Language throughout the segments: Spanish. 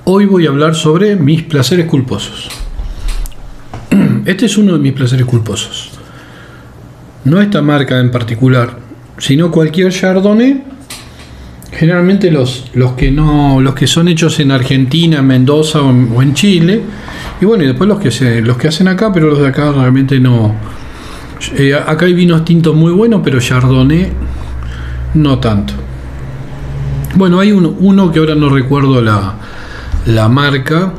Hoy voy a hablar sobre mis placeres culposos. Este es uno de mis placeres culposos. No esta marca en particular, sino cualquier Chardonnay. Generalmente los que son hechos en Argentina, en Mendoza o en Chile. Y bueno, y después los que hacen acá, pero los de acá realmente no. Acá hay vinos tintos muy buenos, pero Chardonnay no tanto. Bueno, hay uno que ahora no recuerdo la marca,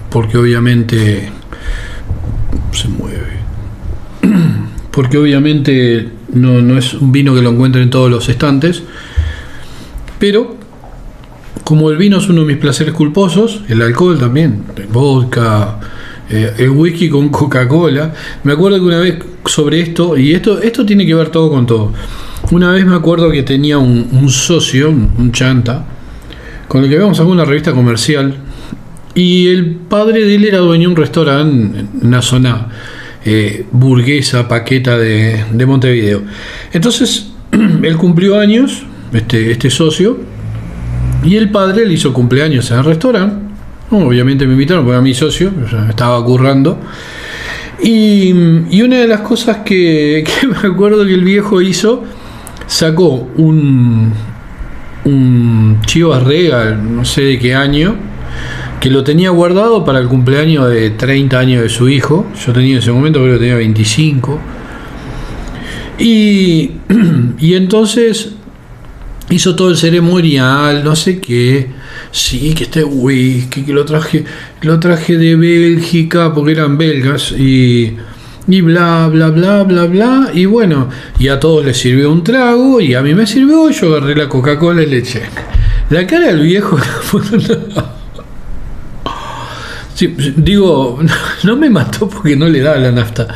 porque obviamente se mueve. Porque obviamente no es un vino que lo encuentren en todos los estantes. Pero como el vino es uno de mis placeres culposos, el alcohol también, el vodka, el whisky con Coca-Cola. Me acuerdo que una vez sobre esto, y esto tiene que ver todo con todo. Una vez me acuerdo que tenía un socio, un chanta, con el que habíamos sacado una revista comercial, y el padre de él era dueño de un restaurante en una zona burguesa, paqueta de Montevideo. Entonces, él cumplió años, este socio, y el padre le hizo cumpleaños en el restaurante. Obviamente me invitaron porque era mi socio, estaba currando. Y una de las cosas que me acuerdo que el viejo hizo, sacó un Chivas Regal, no sé de qué año, que lo tenía guardado para el cumpleaños de 30 años de su hijo. Yo tenía en ese momento, creo que tenía 25. Y entonces hizo todo el ceremonial, no sé qué. Sí, que este whisky, que lo traje de Bélgica, porque eran belgas, y bla, bla, bla, bla, bla. Y bueno, y a todos les sirvió un trago, y a mí me sirvió, yo agarré la Coca-Cola y le eché. La cara del viejo, sí, digo, no me mató porque no le daba la nafta.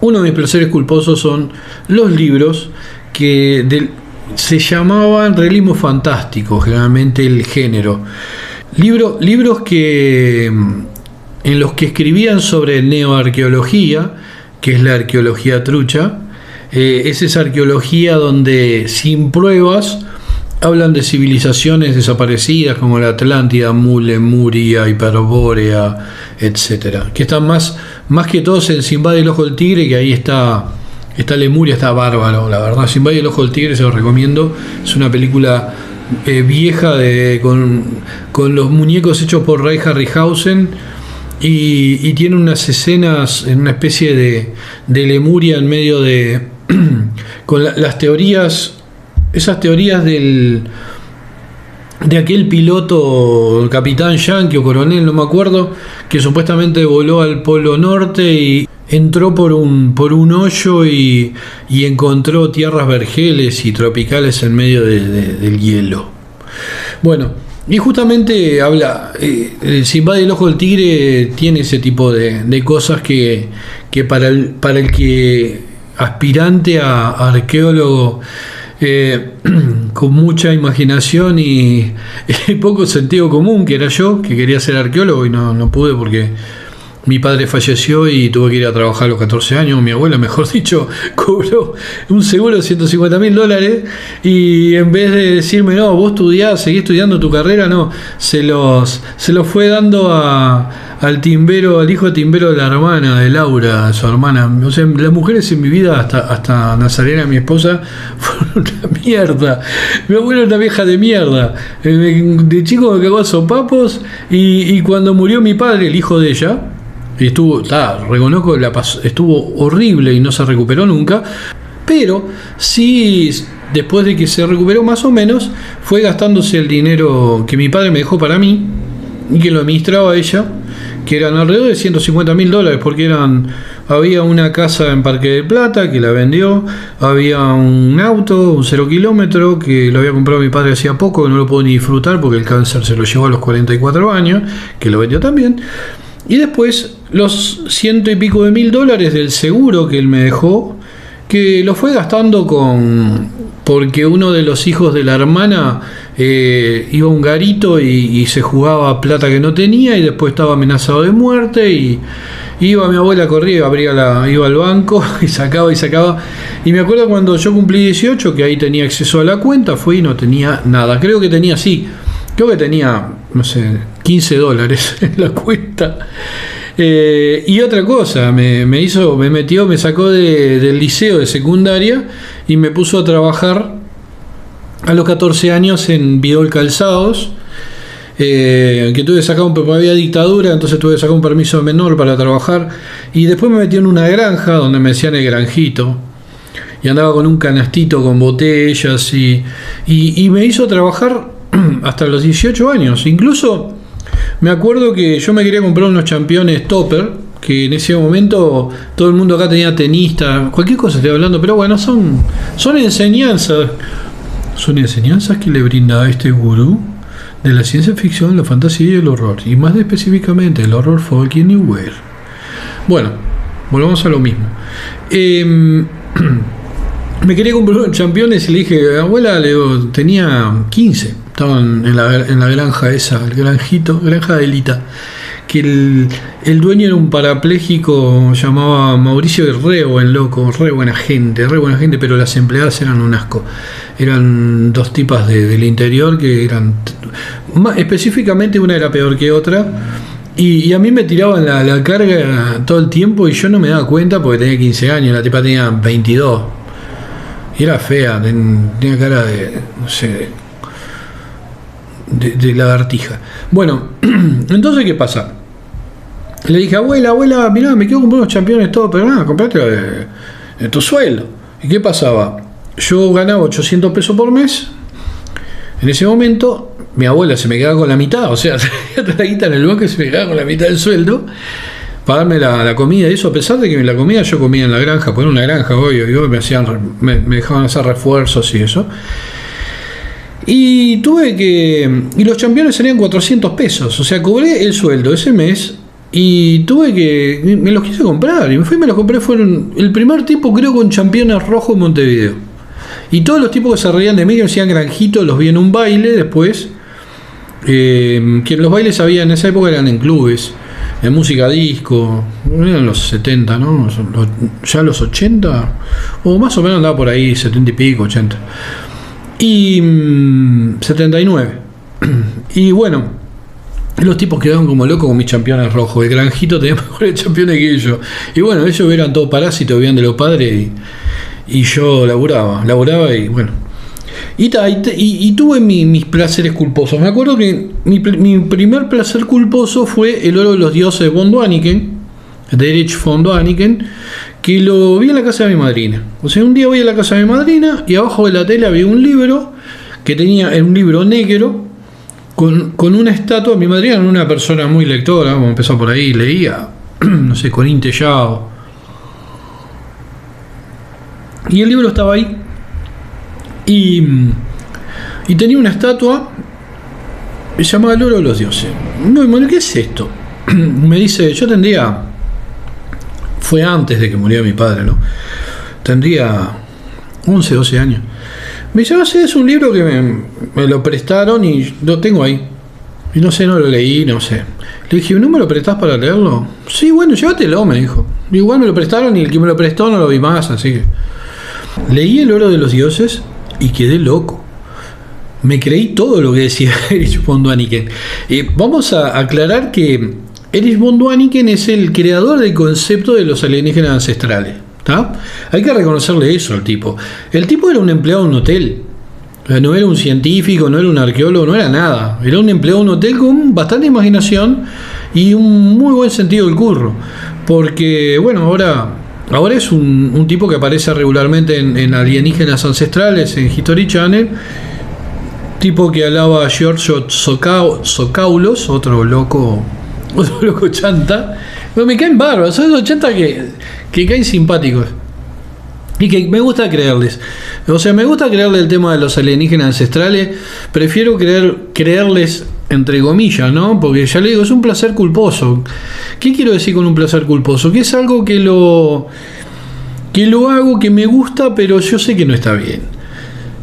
Uno de mis placeres culposos son los libros que se llamaban realismo fantástico, generalmente el género. Libros que en los que escribían sobre neoarqueología, que es la arqueología trucha. Es esa arqueología donde sin pruebas hablan de civilizaciones desaparecidas como la Atlántida, Lemuria, Hiperbórea, etcétera, que están más que todos en Sinbad y el Ojo del Tigre, que ahí está Lemuria, está bárbaro, la verdad. Sinbad y el Ojo del Tigre se los recomiendo. Es una película vieja con los muñecos hechos por Ray Harryhausen, y tiene unas escenas en una especie de Lemuria en medio de con las teorías, esas teorías de aquel piloto, capitán yankee o coronel, no me acuerdo, que supuestamente voló al Polo Norte y entró por un hoyo y encontró tierras vergeles y tropicales en medio del hielo. Bueno, y justamente habla, Sinbad y el Ojo del Tigre tiene ese tipo de cosas que para el que aspirante a arqueólogo, con mucha imaginación y poco sentido común, que era yo, que quería ser arqueólogo y no pude porque mi padre falleció y tuve que ir a trabajar a los 14 años. Mi abuela, mejor dicho, cobró un seguro de $150,000, y en vez de decirme, no, vos seguí estudiando tu carrera, no, se los fue dando al timbero, al hijo de timbero de la hermana, de Laura, su hermana. O sea, las mujeres en mi vida, hasta Nazarena, mi esposa, fueron una mierda. Mi abuela era una vieja de mierda. De chico me cagó a sopapos, y cuando murió mi padre, el hijo de ella, y reconozco, estuvo horrible y no se recuperó nunca, pero sí, después de que se recuperó más o menos, fue gastándose el dinero que mi padre me dejó para mí y que lo administraba ella, que eran alrededor de $150,000, porque había una casa en Parque del Plata que la vendió, había un auto, un 0 kilómetro, que lo había comprado mi padre hacía poco, que no lo pudo ni disfrutar porque el cáncer se lo llevó a los 44 años, que lo vendió también. Y después los $100,000 y pico del seguro que él me dejó, que lo fue gastando porque uno de los hijos de la hermana iba a un garito y se jugaba plata que no tenía, y después estaba amenazado de muerte, y iba mi abuela, corría, iba al banco y sacaba. Y me acuerdo cuando yo cumplí 18, que ahí tenía acceso a la cuenta, fui y no tenía nada. Creo que tenía no sé, $15 en la cuenta. Y otra cosa, me sacó del liceo de secundaria y me puso a trabajar a los 14 años en Vidol Calzados, que tuve que sacar había dictadura, entonces tuve que sacar un permiso menor para trabajar, y después me metí en una granja donde me decían el granjito, y andaba con un canastito con botellas y me hizo trabajar hasta los 18 años. Incluso me acuerdo que yo me quería comprar unos championes Topper, que en ese momento todo el mundo acá tenía tenista, cualquier cosa estoy hablando, pero bueno, son enseñanzas. Son enseñanzas que le brinda este gurú de la ciencia ficción, la fantasía y el horror, y más específicamente el horror folk y New Wave. Bueno, volvamos a lo mismo. Me quería comprar unos championes y le dije, abuela, tenía 15. Estaban en la granja esa, el granjito, granja de Elita, que el dueño era un parapléjico, llamaba Mauricio, re buen loco, re buena gente, pero las empleadas eran un asco. Eran dos tipas del interior que eran, específicamente una era peor que otra, y a mí me tiraban la carga todo el tiempo y yo no me daba cuenta porque tenía 15 años, la tipa tenía 22. Y era fea, tenía cara de, no sé, de lagartija. Bueno, entonces, ¿qué pasa? Le dije, abuela, mirá, me quiero comprar unos championes todo, pero nada, comprate de tu sueldo. ¿Y qué pasaba? Yo ganaba 800 pesos por mes. En ese momento, mi abuela se me quedaba con la mitad, o sea, tenía la guita en el banco y se me quedaba con la mitad del sueldo para darme la comida y eso, a pesar de que la comida yo comía en la granja, porque era una granja, obvio, y me dejaban hacer refuerzos y eso. Y y los championes serían 400 pesos, o sea, cobré el sueldo ese mes y me los quise comprar, y me los compré, fueron el primer tipo creo con championes rojos en Montevideo. Y todos los tipos que se reían de mí, que me decían granjito, los vi en un baile después, que los bailes había en esa época eran en clubes, de música disco, eran los 70, ¿no? Ya los 80, o más o menos andaba por ahí, 70 y pico, 80. Y 79. Y bueno, los tipos quedaron como locos con mis championes rojos. El granjito tenía mejores championes que ellos. Y bueno, ellos eran todos parásitos, vivían de los padres, y yo laburaba y bueno. Y tuve mis placeres culposos. Me acuerdo que mi primer placer culposo fue El oro de los dioses de von Däniken, de Erich von Däniken, que lo vi en la casa de mi madrina. O sea, un día voy a la casa de mi madrina y abajo de la tele había un libro que era un libro negro con una estatua. Mi madrina era una persona muy lectora, como empezó por ahí, leía, no sé, Corín Tellado. Y el libro estaba ahí. Y tenía una estatua que se llamaba El oro de los dioses. No, bueno, ¿qué es esto? Me dice, fue antes de que muriera mi padre, ¿no? Tendría 11, 12 años. Me dice, no sé, es un libro que me lo prestaron y lo tengo ahí. Y no sé, no lo leí, no sé. Le dije, ¿no me lo prestás para leerlo? Sí, bueno, llévatelo, me dijo. Igual me lo prestaron y el que me lo prestó no lo vi más, así que... Leí El oro de los dioses y quedé loco. Me creí todo lo que decía Erich von Däniken. Vamos a aclarar que Erich von Däniken es el creador del concepto de los alienígenas ancestrales, ¿tá? Hay que reconocerle eso al tipo. El tipo era un empleado de un hotel. No era un científico, no era un arqueólogo, no era nada. Era un empleado de un hotel con bastante imaginación y un muy buen sentido del curro. Porque, bueno, ahora es un tipo que aparece regularmente en Alienígenas Ancestrales, en History Channel. Tipo que alaba a Giorgio Tsoukalos, otro loco chanta. Pero me caen bárbaros, son esos chantas que caen simpáticos. Y que me gusta creerles. O sea, me gusta creerle el tema de los alienígenas ancestrales. Prefiero creerles entre comillas, ¿no? Porque ya le digo, es un placer culposo. ¿Qué quiero decir con un placer culposo? Que es algo que lo hago, que me gusta, pero yo sé que no está bien.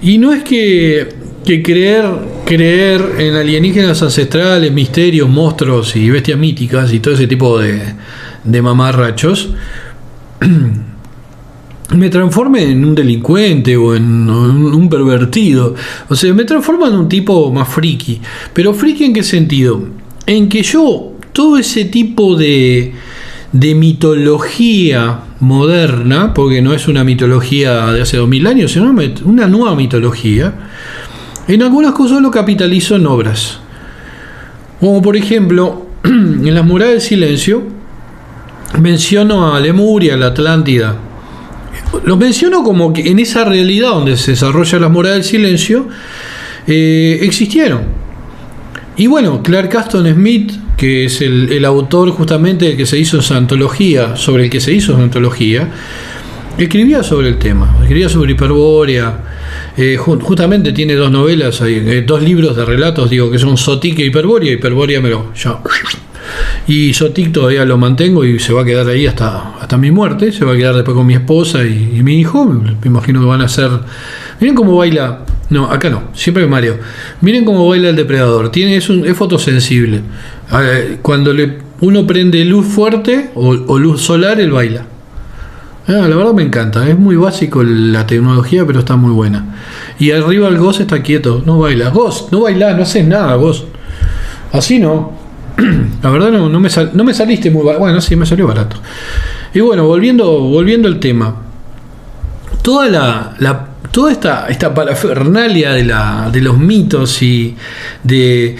Y no es que creer en alienígenas ancestrales, misterios, monstruos y bestias míticas y todo ese tipo de mamarrachos me transforme en un delincuente o en un pervertido. O sea, me transforma en un tipo más friki. Pero friki ¿en qué sentido? En que yo, todo ese tipo de mitología moderna, porque no es una mitología de hace 2000 años, sino una nueva mitología, en algunas cosas lo capitalizo en obras. Como por ejemplo, en las Murallas del Silencio, menciono a Lemuria, la Atlántida. Los menciono como que en esa realidad donde se desarrollan las Murallas del Silencio, existieron. Y bueno, Clark Aston Smith, que es el autor justamente que se hizo esa antología, sobre el que se hizo esa antología, escribía sobre el tema, escribía sobre Hiperbórea. Justamente tiene 2 novelas, 2 libros de relatos, digo, que son Zotic e Hiperbórea. Hiperbórea y Zotic todavía lo mantengo y se va a quedar ahí hasta mi muerte. Se va a quedar después con mi esposa y mi hijo. Me imagino que van a ser. Miren cómo baila. No, acá no, siempre me mareo. Miren cómo baila el depredador. Es fotosensible. Cuando uno prende luz fuerte o luz solar, él baila. La verdad me encanta. Es muy básico la tecnología, pero está muy buena. Y arriba el Ghost está quieto, no baila. Ghost, no baila, no haces nada, Ghost. Así no. La verdad no me saliste muy barato. Bueno, sí, me salió barato. Y bueno, volviendo al tema. Toda esta parafernalia de los mitos y de...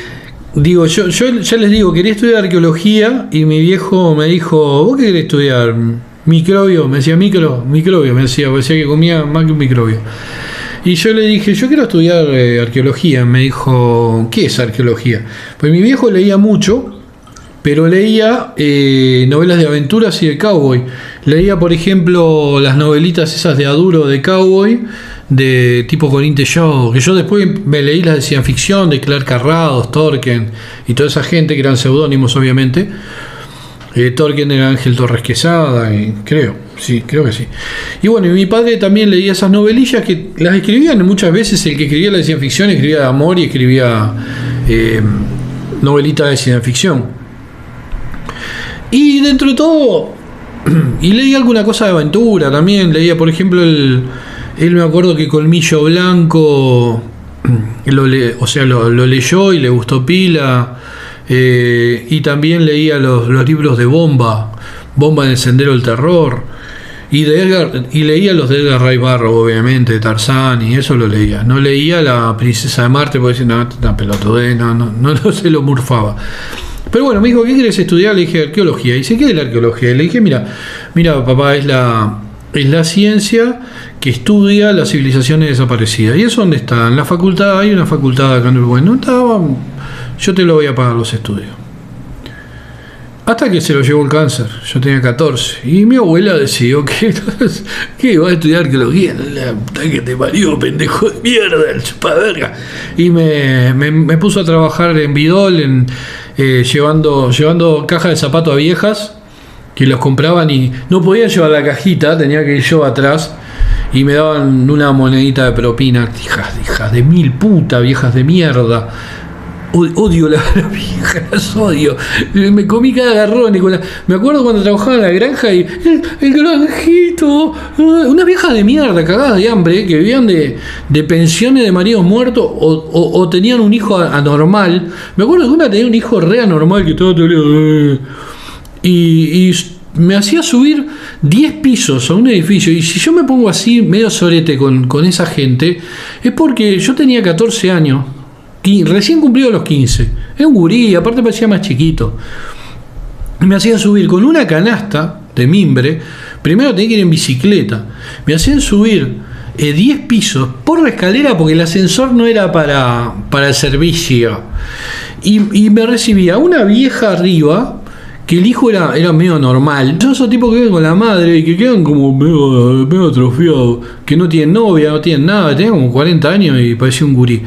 Digo, yo ya les digo, quería estudiar arqueología y mi viejo me dijo, ¿vos qué querés estudiar? Microbio, me decía microbio, me decía que comía más que un microbio. Y yo le dije, yo quiero estudiar arqueología. Me dijo, ¿qué es arqueología? Pues mi viejo leía mucho, pero leía novelas de aventuras y de cowboy. Leía, por ejemplo, las novelitas esas de Aduro de cowboy, de tipo Corín Tellado, que yo después me leí las de ciencia ficción, de Clark Carrados, Tolkien y toda esa gente que eran seudónimos, obviamente. Tolkien era Ángel Torres Quesada, creo que sí. Y bueno, y mi padre también leía esas novelillas que las escribían muchas veces. El que escribía la de ciencia ficción escribía de amor y escribía novelitas de ciencia ficción. Y dentro de todo, y leía alguna cosa de aventura también. Leía, por ejemplo, él me acuerdo que Colmillo Blanco lo leyó y le gustó pila. Y también leía los libros de Bomba en el Sendero del Terror, y leía los de Edgar Ray Barrow, obviamente, de Tarzán, y eso lo leía. No leía La Princesa de Marte porque decía, no, pelotudez, no se lo murfaba. Pero bueno, me dijo, ¿qué querés estudiar? Le dije, arqueología. Y dice, ¿qué es la arqueología? Y le dije, mira papá, es la ciencia que estudia las civilizaciones desaparecidas. ¿Y eso dónde está? En la facultad, hay una facultad acá en Uruguay. No estaba... Yo te lo voy a pagar los estudios. Hasta que se lo llevó el cáncer. Yo tenía 14. Y mi abuela decidió que iba a estudiar arqueología. La puta que te parió, pendejo de mierda, el chupaverga. Y me puso a trabajar en Bidol, llevando cajas de zapatos a viejas que los compraban y no podían llevar la cajita, tenía que ir yo atrás. Y me daban una monedita de propina. Hijas de mil puta, viejas de mierda. Odio las viejas, las odio. Me comí cada garrón. Me acuerdo cuando trabajaba en la granja y el granjito. Unas viejas de mierda, cagadas de hambre, que vivían de pensiones de maridos muertos o tenían un hijo anormal. Me acuerdo que una tenía un hijo re anormal que todo y me hacía subir 10 pisos a un edificio. Y si yo me pongo así medio sorete con esa gente, es porque yo tenía 14 años. Recién cumplido los 15. Era un gurí, aparte parecía más chiquito. Me hacían subir con una canasta de mimbre. Primero tenía que ir en bicicleta. Me hacían subir 10 pisos por la escalera porque el ascensor no era para el servicio. Y me recibía una vieja arriba, que el hijo era medio normal. Son esos tipos que viven con la madre y que quedan como medio atrofiados, que no tienen novia, no tienen nada, tenían como 40 años y parecía un gurí.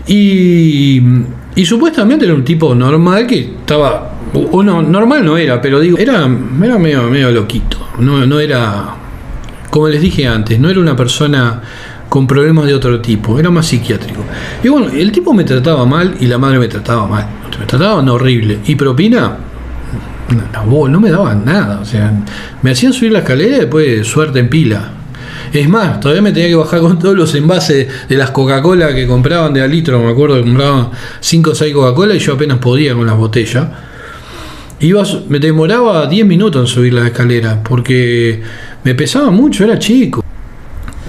Y supuestamente era un tipo normal que estaba... O no, normal no era, pero digo, era medio loquito. No era... Como les dije antes, no era una persona con problemas de otro tipo, era más psiquiátrico. Y bueno, el tipo me trataba mal y la madre me trataba mal. Me trataban horrible. Y propina... No me daban nada, o sea, me hacían subir la escalera y después suerte en pila. Es más, todavía me tenía que bajar con todos los envases de las Coca-Cola que compraban de a litro. Me acuerdo que compraban 5 o 6 Coca-Cola y yo apenas podía con las botellas. Me demoraba 10 minutos en subir la escalera porque me pesaba mucho, era chico.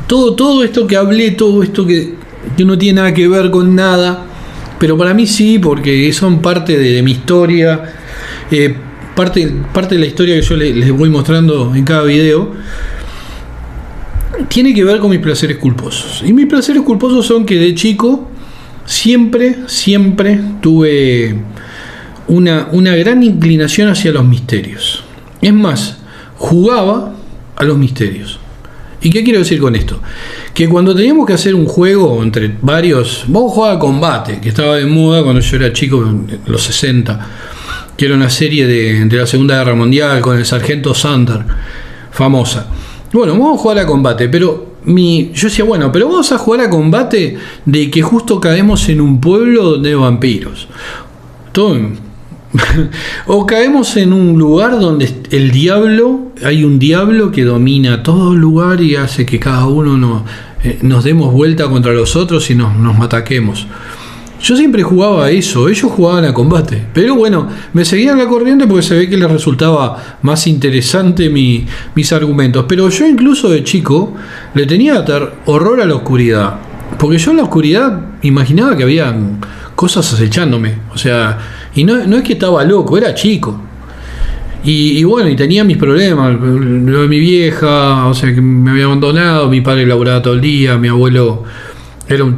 Todo esto que hablé, todo esto que no tiene nada que ver con nada, pero para mí sí, porque son parte de mi historia, parte de la historia que yo les voy mostrando en cada video, tiene que ver con mis placeres culposos. Y mis placeres culposos son que de chico siempre tuve una gran inclinación hacia los misterios. Es más, jugaba a los misterios. ¿Y qué quiero decir con esto? Que cuando teníamos que hacer un juego entre varios, vamos a jugar a combate, que estaba de moda cuando yo era chico, en los 60, que era una serie de la Segunda Guerra Mundial con el sargento Sander, famosa. Bueno, vamos a jugar a combate, pero yo decía, bueno, pero vamos a jugar a combate de que justo caemos en un pueblo donde hay vampiros. O caemos en un lugar donde hay un diablo que domina todo el lugar y hace que cada uno nos demos vuelta contra los otros y nos ataquemos. Yo siempre jugaba a eso, ellos jugaban a combate, pero bueno, me seguían la corriente porque se ve que les resultaba más interesante mis argumentos. Pero yo incluso de chico le tenía horror a la oscuridad, porque yo en la oscuridad imaginaba que había cosas acechándome, o sea, y no es que estaba loco, era chico. Y bueno, y tenía mis problemas, lo de mi vieja, o sea, que me había abandonado, mi padre laburaba todo el día, mi abuelo era un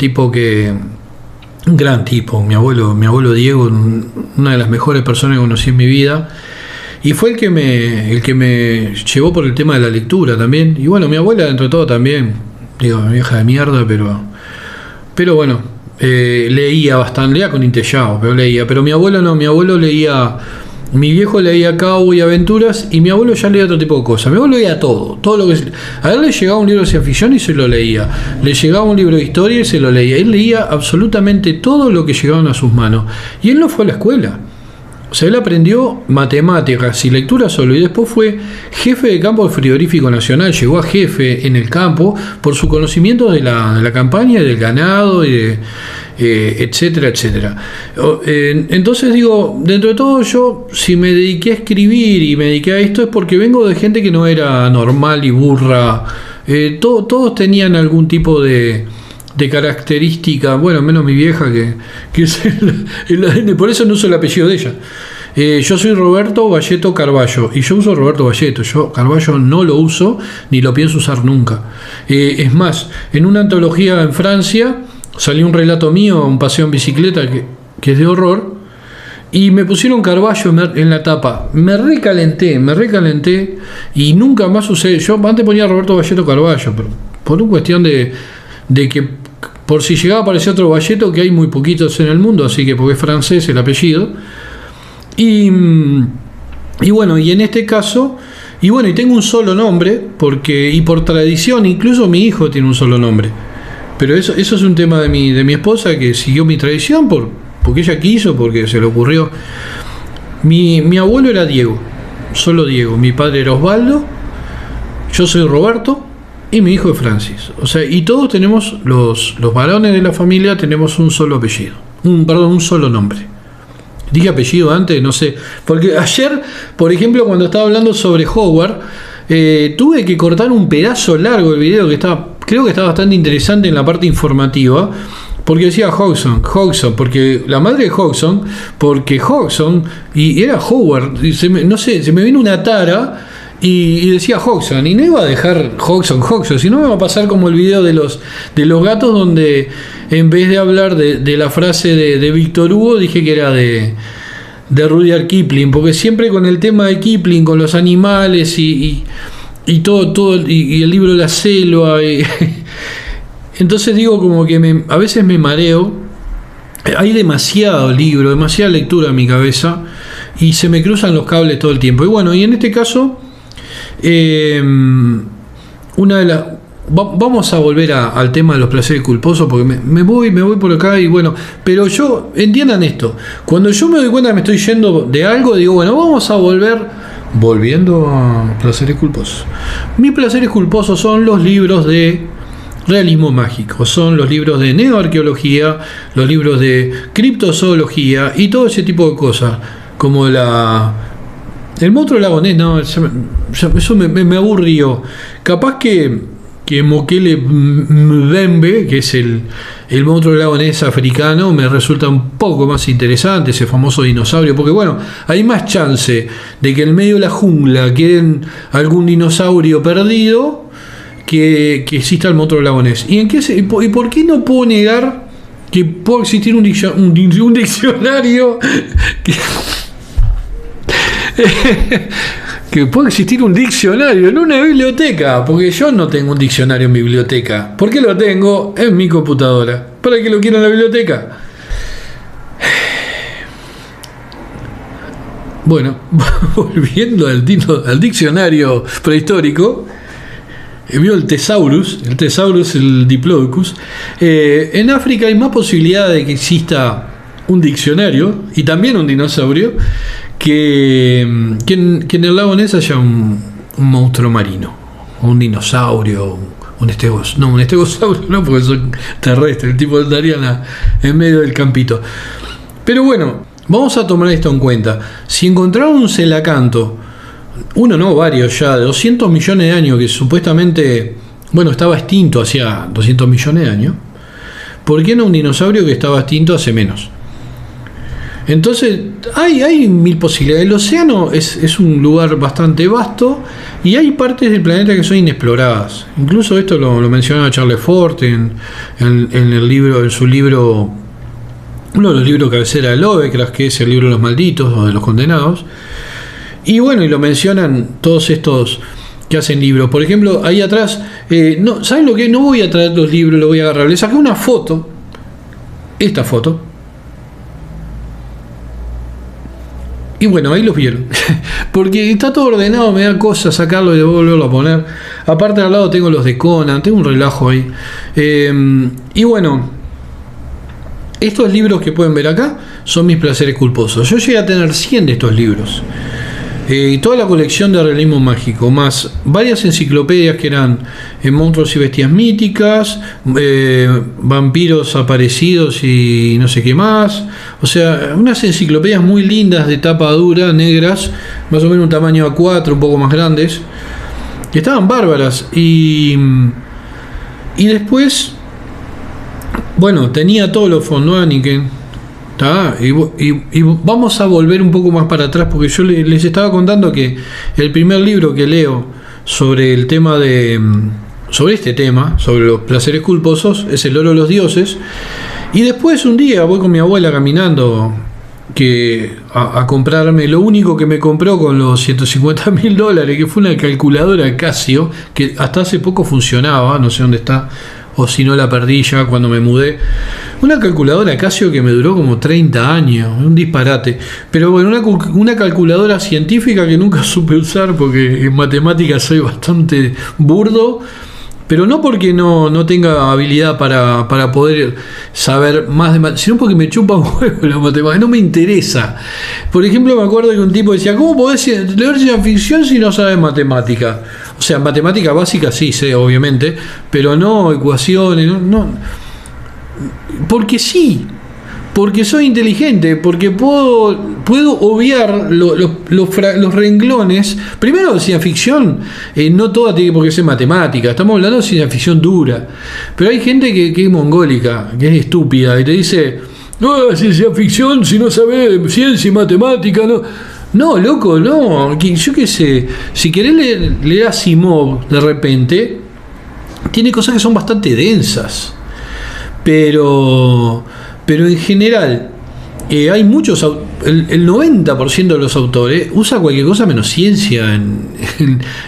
gran tipo, mi abuelo Diego, una de las mejores personas que conocí en mi vida, y fue el que me llevó por el tema de la lectura también. Y bueno, mi abuela dentro de todo también, digo, mi vieja de mierda, pero bueno, leía bastante, leía con Intellado, pero mi abuelo no, mi abuelo leía, mi viejo leía Cowboy y Aventuras, y mi abuelo ya leía otro tipo de cosas. Mi abuelo leía todo lo que a él le llegaba un libro de ciencia ficción y se lo leía, le llegaba un libro de historia y se lo leía, él leía absolutamente todo lo que llegaban a sus manos, y él no fue a la escuela. O sea, él aprendió matemáticas y lectura solo, y después fue jefe de campo del Frigorífico Nacional, llegó a jefe en el campo por su conocimiento de la campaña, del ganado, y etcétera, etcétera. Entonces digo, dentro de todo yo, si me dediqué a escribir y me dediqué a esto es porque vengo de gente que no era normal y burra. Todos tenían algún tipo de característica, bueno, menos mi vieja que es el ADN, por eso no uso el apellido de ella. Yo soy Roberto Valleto Carballo y yo uso Roberto Valleto. Yo Carballo no lo uso ni lo pienso usar nunca. Es más, en una antología en Francia salió un relato mío, un paseo en bicicleta que es de horror, y me pusieron Carballo en la tapa. Me recalenté y nunca más usé. Yo antes ponía Roberto Valleto Carballo, pero por una cuestión de que por si llegaba a aparecer otro Valleto, que hay muy poquitos en el mundo, así que porque es francés el apellido. Y bueno, y en este caso, y tengo un solo nombre, y por tradición, incluso mi hijo tiene un solo nombre. Pero eso es un tema de mi esposa, que siguió mi tradición porque ella quiso, porque se le ocurrió. Mi abuelo era Diego, solo Diego. Mi padre era Osvaldo, yo soy Roberto y mi hijo es Francis. O sea, y todos tenemos, los varones de la familia, tenemos un solo apellido. Un solo nombre. Dije apellido antes, no sé. Porque ayer, por ejemplo, cuando estaba hablando sobre Howard, tuve que cortar un pedazo largo del video creo que está bastante interesante en la parte informativa, porque decía Hodgson, porque la madre de Hodgson, porque Hodgson, y era Howard, y se me vino una tara, y decía Hodgson, y no iba a dejar Hodgson, sino me va a pasar como el video de los gatos, donde en vez de hablar de la frase de Víctor Hugo, dije que era de Rudyard Kipling, porque siempre con el tema de Kipling, con los animales y todo y el libro La Selva, entonces digo, como que a veces me mareo, hay demasiado libro, demasiada lectura en mi cabeza y se me cruzan los cables todo el tiempo. Y bueno, y en este caso vamos a volver al tema de los placeres culposos, porque me voy por acá, y bueno, pero entiendan esto, cuando yo me doy cuenta que me estoy yendo de algo, digo, bueno, vamos a volver volviendo a placeres culposos. Mis placeres culposos son los libros de realismo mágico, son los libros de neoarqueología, los libros de criptozoología y todo ese tipo de cosas, como el monstruo del lago Ness. No, eso me aburrió. Capaz que Mokele Mbembe, que es el monstruo del lago Ness africano, me resulta un poco más interesante, ese famoso dinosaurio, porque bueno, hay más chance de que en medio de la jungla queden algún dinosaurio perdido que exista el monstruo del lago Ness. ¿Y por qué no puedo negar que puede existir un diccionario que puede existir un diccionario en una biblioteca? Porque yo no tengo un diccionario en mi biblioteca. ¿Por qué lo tengo en mi computadora? ¿Para qué lo quiero en la biblioteca? Bueno, volviendo al diccionario prehistórico, vio el Thesaurus, el Diplodocus. En África hay más posibilidad de que exista un diccionario y también un dinosaurio que en el lago Ness haya un monstruo marino, un dinosaurio, un estegosaurio no, porque son terrestres, el tipo estaría en medio del campito. Pero bueno, vamos a tomar esto en cuenta. Si encontraron un celacanto, uno no, varios ya, de 200 millones de años, que supuestamente, bueno, estaba extinto hacía 200 millones de años, ¿por qué no un dinosaurio que estaba extinto hace menos? Entonces, hay mil posibilidades. El océano es un lugar bastante vasto y hay partes del planeta que son inexploradas. Incluso esto lo mencionaba Charles Fort en su libro, uno de los libros cabecera de Lovecraft, que es el libro de los malditos o de los condenados. Y bueno, y lo mencionan todos estos que hacen libros. Por ejemplo, ahí atrás, ¿saben lo que? No voy a traer los libros, lo voy a agarrar. Le saqué una foto, esta foto. Y bueno, ahí los vieron. Porque está todo ordenado, me da cosa sacarlo y volverlo a poner. Aparte al lado tengo los de Conan, tengo un relajo ahí. Y bueno, estos libros que pueden ver acá son mis placeres culposos. Yo llegué a tener 100 de estos libros. Toda la colección de realismo mágico, más varias enciclopedias que eran monstruos y bestias míticas, vampiros aparecidos y no sé qué más. O sea, unas enciclopedias muy lindas de tapa dura, negras, más o menos un tamaño A4, un poco más grandes, que estaban bárbaras. Y después, bueno, tenía todos los von Däniken. Y vamos a volver un poco más para atrás, porque yo les estaba contando que el primer libro que leo sobre el tema sobre este tema, sobre los placeres culposos, es El oro de los dioses. Y después un día voy con mi abuela caminando a comprarme lo único que me compró con los $150,000, que fue una calculadora Casio, que hasta hace poco funcionaba, no sé dónde está, o si no la perdí ya cuando me mudé. Una calculadora Casio que me duró como 30 años, un disparate. Pero bueno, una calculadora científica que nunca supe usar, porque en matemáticas soy bastante burdo, pero no porque no tenga habilidad para poder saber más de matemáticas, sino porque me chupa un huevo la matemática, no me interesa. Por ejemplo, me acuerdo que un tipo decía, ¿cómo podés leer ciencia ficción si no sabes matemática? O sea, matemática básica sí sé, obviamente, pero no ecuaciones, no. Porque sí, porque soy inteligente, porque puedo obviar los renglones. Primero, ciencia ficción, no toda tiene por qué ser matemática, estamos hablando de ciencia ficción dura. Pero hay gente que es mongólica, que es estúpida, y te dice, no, ciencia ficción, si no sabes ciencia y matemática, no. No, loco, no. Yo qué sé, si querés leer Asimov de repente, tiene cosas que son bastante densas. Pero en general, hay muchos, el 90% de los autores usa cualquier cosa menos ciencia en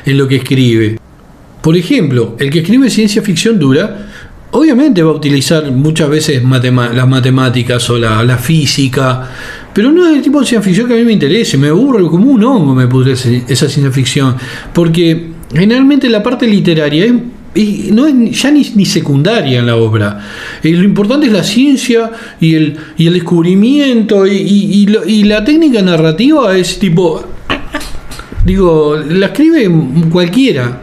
lo que escribe. Por ejemplo, el que escribe ciencia ficción dura, obviamente va a utilizar muchas veces las matemáticas o la física, pero no es el tipo de ciencia ficción que a mí me interese. Me aburre como un hongo, me pudre esa ciencia ficción, porque generalmente la parte literaria no es ya ni secundaria en la obra. Lo importante es la ciencia y el descubrimiento, y la técnica narrativa es tipo Digo, la escribe cualquiera.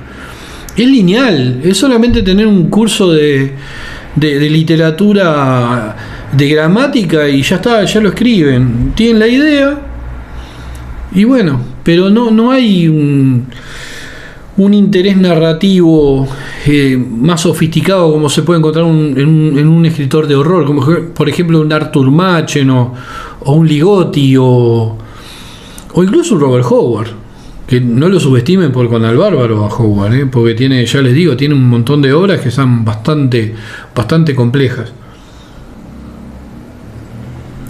Es lineal, es solamente tener un curso de literatura, de gramática y ya está, ya lo escriben. Tienen la idea y bueno, pero no hay un interés narrativo más sofisticado como se puede encontrar en un escritor de horror, como por ejemplo un Arthur Machen o un Ligotti o incluso un Robert Howard. Que no lo subestimen por Conan el Bárbaro a Howard, porque tiene, ya les digo, tiene un montón de obras que son bastante complejas.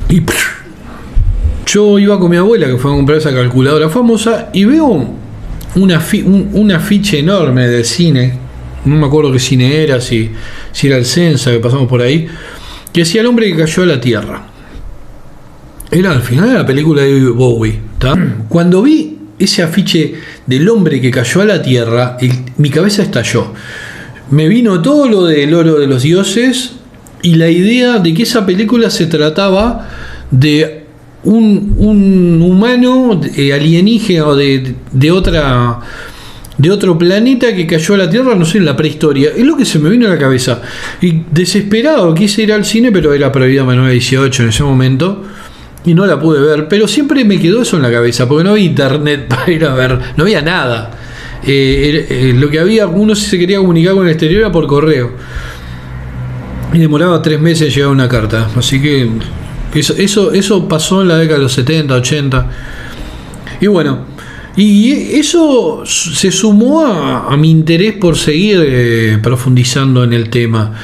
Y yo iba con mi abuela que fue a comprar esa calculadora famosa y veo un afiche enorme de cine, no me acuerdo qué cine era, si era el Sensa que pasamos por ahí, que decía El hombre que cayó a la tierra. Era al final de la película de Bowie, ¿tá? Cuando vi ese afiche del hombre que cayó a la tierra, mi cabeza estalló. Me vino todo lo del oro de los dioses y la idea de que esa película se trataba de un humano alienígena o de otro planeta que cayó a la tierra, no sé, en la prehistoria. Es lo que se me vino a la cabeza. Y desesperado quise ir al cine, pero era prohibida menor de 18 en ese momento. Y no la pude ver, pero siempre me quedó eso en la cabeza, porque no había internet para ir a ver, no había nada. Lo que había, uno si se quería comunicar con el exterior era por correo. Y demoraba 3 meses en llegar una carta. Así que eso pasó en la década de los 70, 80. Y bueno, y eso se sumó a mi interés por seguir profundizando en el tema.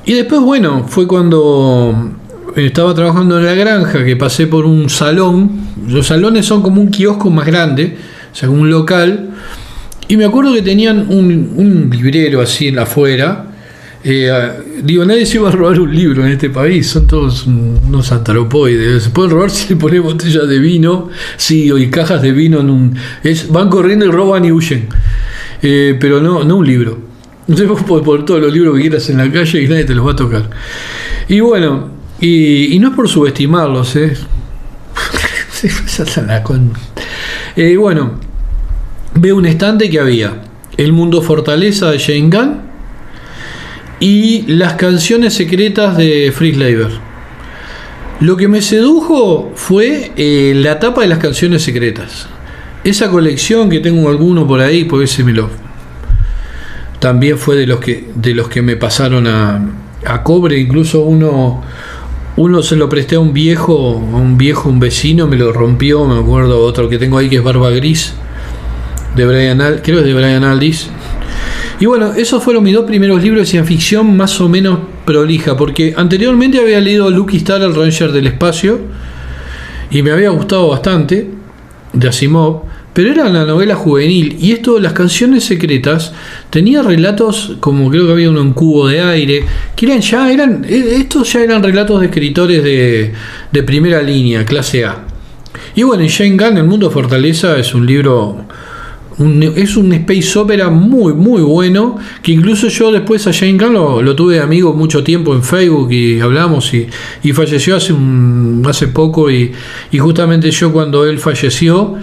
Y después, bueno, fue cuando estaba trabajando en la granja que pasé por un salón. Los salones son como un kiosco más grande, o sea, como un local, y me acuerdo que tenían un librero así en la afuera. Digo, nadie se iba a robar un libro en este país, son todos unos antropoides. Se pueden robar si le ponen botellas de vino, sí, y cajas de vino van corriendo y roban y huyen, pero no un libro. Entonces vos podés poner todos los libros que quieras en la calle y nadie te los va a tocar. Y bueno, y no es por subestimarlos, bueno, veo un estante que había El mundo fortaleza de Jane Gunn y Las canciones secretas de Fritz Leiber. Lo que me sedujo fue la tapa de Las canciones secretas. Esa colección que tengo alguno por ahí, porque ese también fue de los que me pasaron a cobre. Incluso uno se lo presté a un vecino, me lo rompió, me acuerdo. Otro que tengo ahí que es Barba Gris, creo que es de Brian Aldiss. Y bueno, esos fueron mis 2 primeros libros de ciencia ficción más o menos prolija, porque anteriormente había leído Lucky Starr, el Ranger del Espacio, y me había gustado bastante, de Asimov, pero era una novela juvenil. Y esto, Las canciones secretas, tenía relatos, como creo que había uno en Cubo de Aire, que estos ya eran relatos de escritores de primera línea, clase A. Y bueno, Jane Gunn, El mundo fortaleza, es un libro, es un space opera muy muy bueno, que incluso yo después a Jane Gunn lo tuve de amigo mucho tiempo en Facebook y hablamos, y falleció hace poco, y justamente yo, cuando él falleció,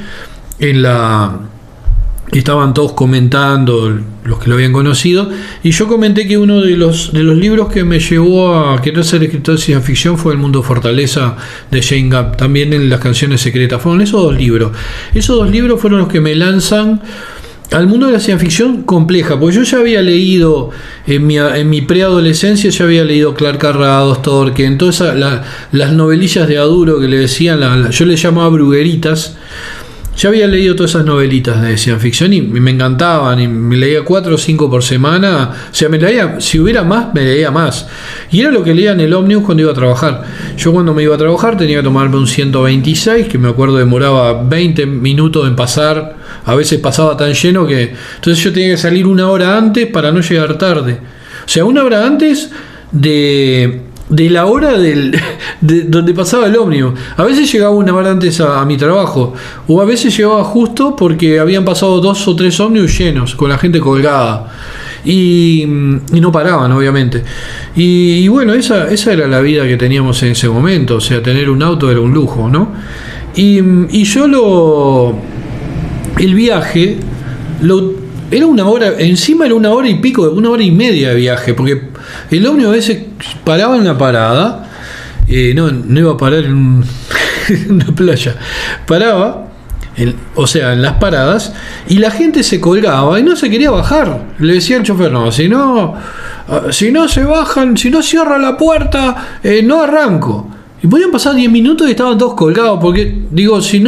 estaban todos comentando, los que lo habían conocido, y yo comenté que uno de los libros que me llevó a querer ser escritor de ciencia ficción fue El mundo fortaleza de Jane Gunn, también en Las canciones secretas. Fueron esos 2 libros. Esos 2 libros fueron los que me lanzan al mundo de la ciencia ficción compleja, porque yo ya había leído en mi preadolescencia, ya había leído Clark Carrados, Tolkien, todas las novelillas de Aduro que le decían, yo le llamaba brugueritas. Ya había leído todas esas novelitas de ciencia ficción y me encantaban, y me leía 4 o 5 por semana. O sea, si hubiera más, me leía más. Y era lo que leía en el ómnibus cuando iba a trabajar. Yo, cuando me iba a trabajar, tenía que tomarme un 126, que me acuerdo demoraba 20 minutos en pasar. A veces pasaba tan lleno que... Entonces yo tenía que salir 1 hora antes para no llegar tarde. O sea, 1 hora antes de la hora donde pasaba el ómnibus. A veces llegaba 1 hora antes a mi trabajo, o a veces llegaba justo porque habían pasado 2 o 3 ómnibus llenos, con la gente colgada, y no paraban, obviamente. Y bueno, esa era la vida que teníamos en ese momento. O sea, tener un auto era un lujo, ¿no? Y yo el viaje era una hora, encima era 1 hora y pico, 1 hora y media de viaje, porque el ómnibus a veces paraba en una parada, no iba a parar en una playa, paraba, o sea, en las paradas, y la gente se colgaba y no se quería bajar. Le decía el chofer, no, si no se bajan, si no cierra la puerta, no arranco. Y podían pasar 10 minutos y estaban todos colgados, porque digo, si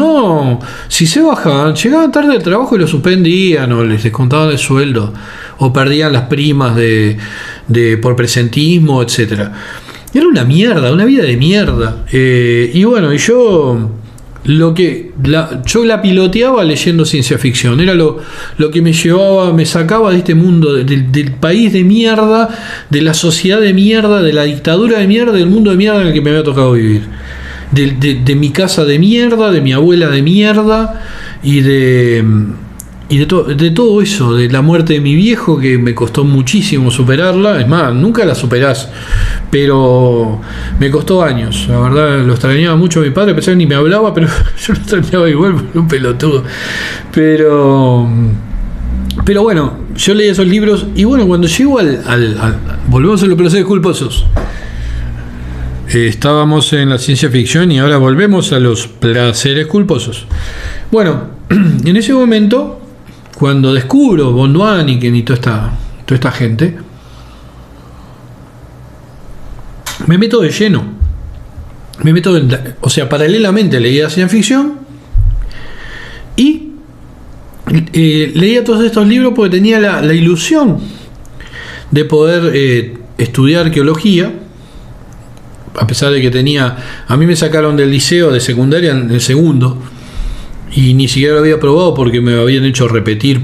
se bajaban, llegaban tarde del trabajo y lo suspendían o les descontaban el sueldo o perdían las primas por presentismo, etcétera. Era una mierda, una vida de mierda. Y bueno, yo la piloteaba leyendo ciencia ficción. Era lo que me llevaba, me sacaba de este mundo, del país de mierda, de la sociedad de mierda, de la dictadura de mierda, del mundo de mierda en el que me había tocado vivir. De mi casa de mierda, de mi abuela de mierda y de todo eso, de la muerte de mi viejo, que me costó muchísimo superarla. Es más, nunca la superás, pero me costó años. La verdad, lo extrañaba mucho a mi padre, a pesar que ni me hablaba, pero yo lo extrañaba igual, porque un pelotudo. Pero bueno, yo leí esos libros y bueno, cuando llego volvemos a los placeres culposos. Estábamos en la ciencia ficción y ahora volvemos a los placeres culposos. Bueno, en ese momento, cuando descubro von Däniken y toda esta gente, me meto de lleno. Paralelamente leía ciencia ficción y leía todos estos libros porque tenía la ilusión de poder estudiar arqueología, a pesar de que a mí me sacaron del liceo de secundaria en el segundo y ni siquiera lo había probado porque me habían hecho repetir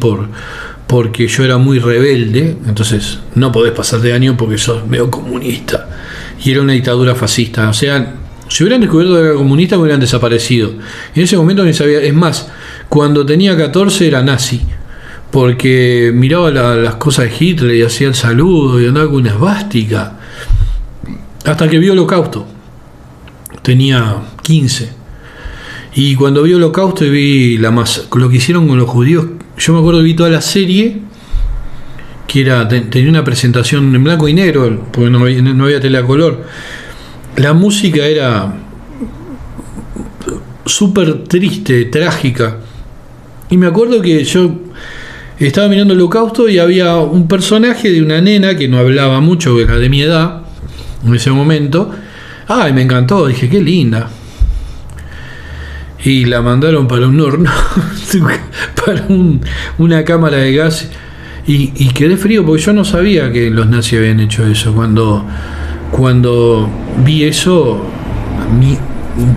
porque yo era muy rebelde. Entonces no podés pasar de año porque sos medio comunista y era una dictadura fascista. O sea, si hubieran descubierto que era comunista me hubieran desaparecido. En ese momento ni sabía. Es más, cuando tenía 14 era nazi, porque miraba las cosas de Hitler y hacía el saludo y andaba con una esvástica, hasta que vio Holocausto. Tenía 15 y cuando vi Holocausto y vi lo que hicieron con los judíos, yo me acuerdo que vi toda la serie, que tenía una presentación en blanco y negro porque no había tele a color. La música era súper triste, trágica, y me acuerdo que yo estaba mirando Holocausto y había un personaje de una nena que no hablaba mucho, que era de mi edad en ese momento. Y me encantó, dije, qué linda. Y la mandaron para un horno, para una cámara de gas, y quedé frío porque yo no sabía que los nazis habían hecho eso. Cuando vi eso,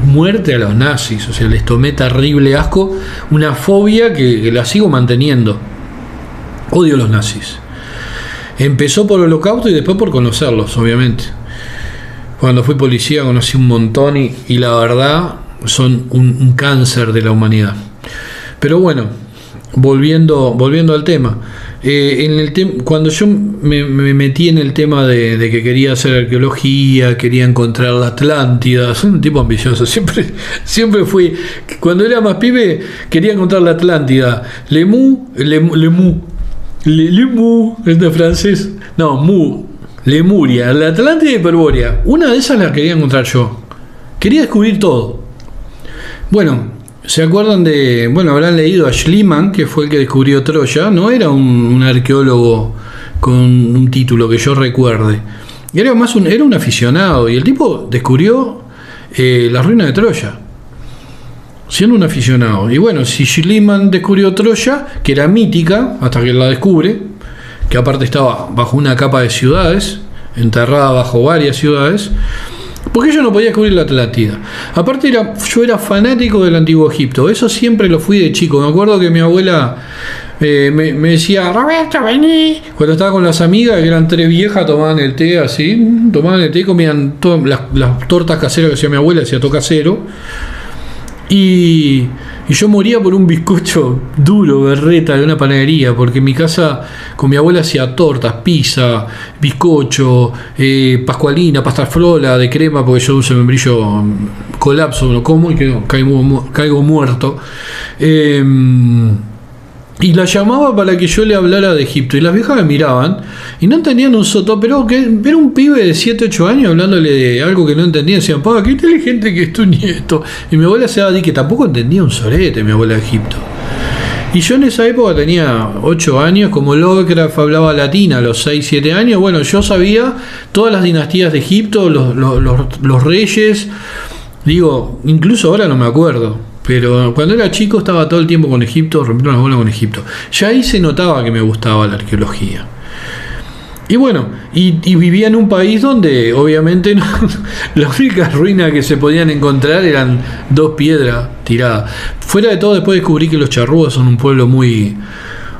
muerte a los nazis, o sea, les tomé terrible asco, una fobia que la sigo manteniendo. Odio a los nazis. Empezó por el Holocausto y después por conocerlos, obviamente. Cuando fui policía conocí un montón y la verdad son un cáncer de la humanidad. Pero bueno, volviendo al tema, cuando yo me metí en el tema de que quería hacer arqueología, quería encontrar la Atlántida, soy un tipo ambicioso, siempre fui, cuando era más pibe quería encontrar la Atlántida, Lemu, es de francés, Lemuria, la Atlántida y Hiperbórea, una de esas la quería encontrar yo, quería descubrir todo. Bueno, ¿se acuerdan habrán leído a Schliemann, que fue el que descubrió Troya? No era un arqueólogo con un título que yo recuerde. Era un aficionado, y el tipo descubrió las ruinas de Troya, siendo un aficionado. Y bueno, si Schliemann descubrió Troya, que era mítica, hasta que la descubre, que aparte estaba bajo una capa de ciudades, enterrada bajo varias ciudades, porque yo no podía descubrir la Atlántida. Aparte yo era fanático del Antiguo Egipto, eso siempre lo fui de chico. Me acuerdo que mi abuela me decía, Roberto, vení. Cuando estaba con las amigas, que eran 3 viejas, tomaban el té, comían todas las tortas caseras que hacía mi abuela, hacía todo casero. Y yo moría por un bizcocho duro, berreta, de una panadería, porque en mi casa con mi abuela hacía tortas, pizza, bizcocho, pascualina, pasta frola de crema, porque yo uso membrillo, colapso, lo como y caigo muerto. Y la llamaba para que yo le hablara de Egipto. Y las viejas me miraban y no entendían un soto, pero que era un pibe de 7, 8 años hablándole de algo que no entendían. Decían, pa, qué inteligente que es tu nieto. Y mi abuela se daba de que tampoco entendía un sorete, mi abuela de Egipto. Y yo en esa época tenía 8 años, como Lovecraft hablaba latín a los 6, 7 años. Bueno, yo sabía todas las dinastías de Egipto, los reyes. Digo, incluso ahora no me acuerdo. Pero cuando era chico estaba todo el tiempo con Egipto, rompiendo las bolas con Egipto. Ya ahí se notaba que me gustaba la arqueología. Y bueno, y vivía en un país donde obviamente no, la única ruina que se podían encontrar eran 2 piedras tiradas. Fuera de todo, después descubrí que los charrúas son un pueblo muy,